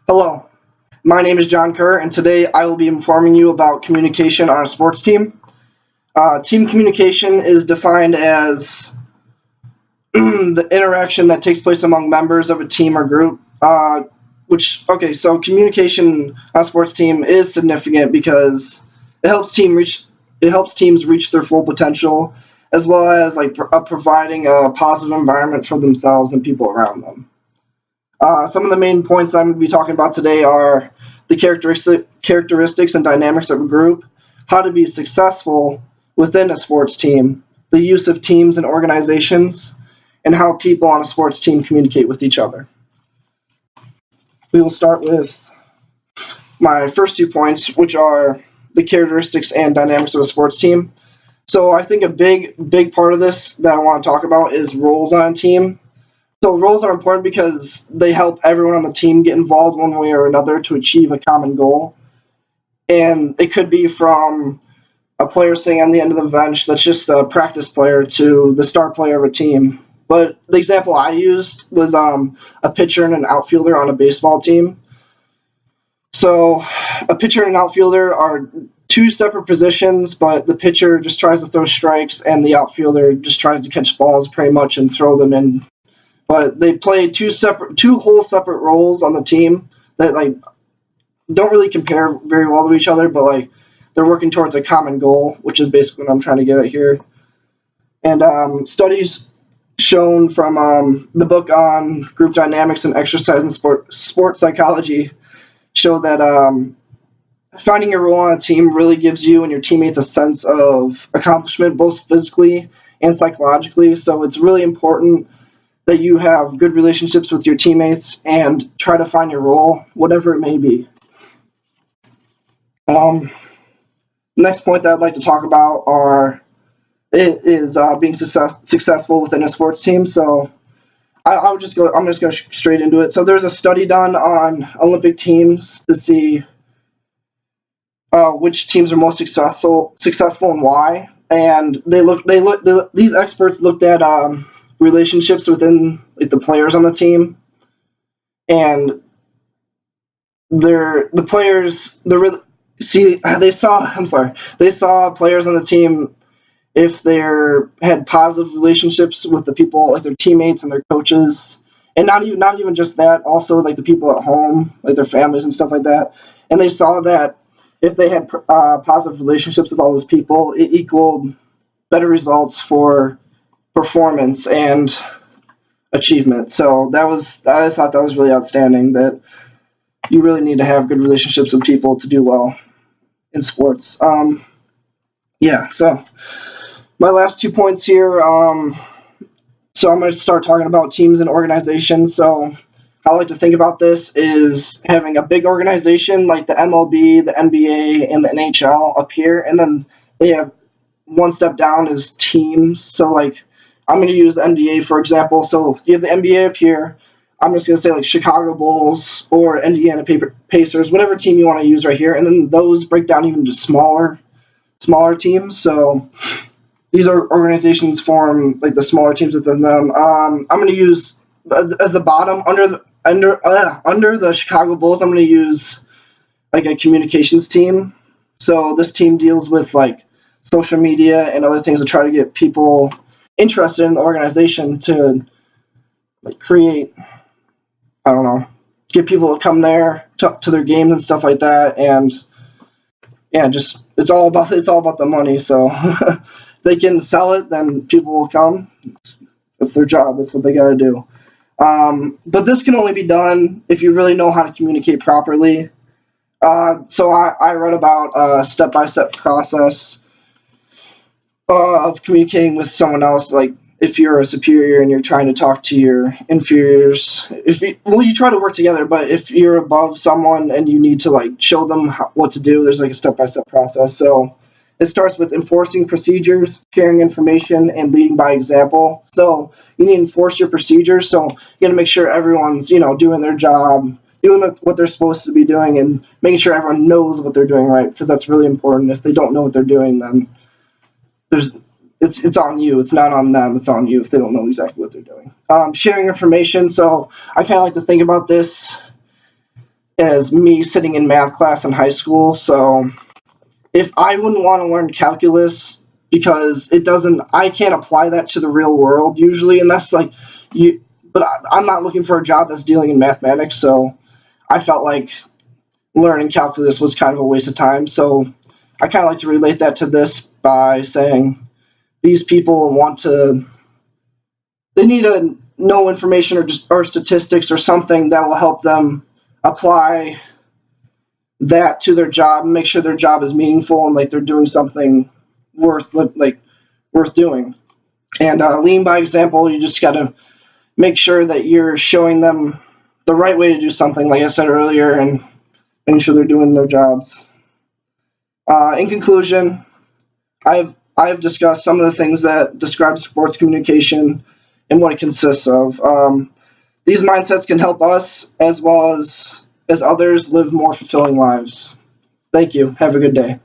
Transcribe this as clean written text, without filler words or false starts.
Hello, my name is John Kerr, and today I will be informing you about communication on a sports team. Team communication is defined as the interaction that takes place among members of a team or group. So communication on a sports team is significant because it helps teams reach their full potential, as well as providing a positive environment for themselves and people around them. Some of the main points I'm going to be talking about today are the characteristics and dynamics of a group, how to be successful within a sports team, the use of teams and organizations, and how people on a sports team communicate with each other. We will start with my first 2 points, which are the characteristics and dynamics of a sports team. So I think a big part of this that I want to talk about is roles on a team. So roles are important because they help everyone on the team get involved one way or another to achieve a common goal. And it could be from a player sitting on the end of the bench that's just a practice player to the star player of a team. But the example I used was a pitcher and an outfielder on a baseball team. So a pitcher and an outfielder are two separate positions, but the pitcher just tries to throw strikes and the outfielder just tries to catch balls pretty much and throw them in. But they play two whole separate roles on the team that don't really compare very well to each other, but they're working towards a common goal, which is basically what I'm trying to get at here. And studies shown from the book on group dynamics and exercise and sport psychology show that finding your role on a team really gives you and your teammates a sense of accomplishment, both physically and psychologically. So it's really important that you have good relationships with your teammates and try to find your role, whatever it may be. Next point that I'd like to talk about is being successful within a sports team. So I'm just going to go straight into it. So there's a study done on Olympic teams to see which teams are most successful and why. And these experts looked at relationships within the players on the team, and they saw players on the team if they had positive relationships with the people, like their teammates and their coaches, and not even just that, also like the people at home, like their families and stuff like that. And they saw that if they had positive relationships with all those people, it equaled better results for performance and achievement. So I thought that was really outstanding, that you really need to have good relationships with people to do well in sports. So my last 2 points here. So I'm going to start talking about teams and organizations. So how I like to think about this is having a big organization like the MLB, the NBA, and the NHL up here, and then they have one step down is teams. So I'm going to use the NBA, for example. So you have the NBA up here. I'm just going to say Chicago Bulls or Indiana Pacers, whatever team you want to use right here. And then those break down even to smaller teams. So these are organizations form the smaller teams within them. I'm going to use as the bottom under the Chicago Bulls. I'm going to use a communications team. So this team deals with social media and other things to try to get people interested in the organization to create, get people to come there to their games and stuff like that. And just it's all about the money. So if they can sell it, then people will come. That's their job. That's what they got to do. But this can only be done if you really know how to communicate properly. So I read about a step-by-step process of communicating with someone else. If you're a superior and you're trying to talk to your inferiors, you try to work together, but if you're above someone and you need to show them what to do, there's a step-by-step process. So it starts with enforcing procedures, sharing information, and leading by example. So you need to enforce your procedures. So you got to make sure everyone's doing their job, doing what they're supposed to be doing, and making sure everyone knows what they're doing right, because that's really important. If they don't know what they're doing, then it's on you. It's not on them. It's on you if they don't know exactly what they're doing. Sharing information. So I kind of like to think about this as me sitting in math class in high school. So if I wouldn't want to learn calculus because I can't apply that to the real world usually, and that's like you. But I'm not looking for a job that's dealing in mathematics, so I felt like learning calculus was kind of a waste of time. So I kind of like to relate that to this by saying these people they need to know information or statistics or something that will help them apply that to their job and make sure their job is meaningful and like they're doing something worth doing. And leading by example, you just got to make sure that you're showing them the right way to do something, like I said earlier, and making sure they're doing their jobs. In conclusion, I've discussed some of the things that describe sports communication and what it consists of. These mindsets can help us as well as others live more fulfilling lives. Thank you. Have a good day.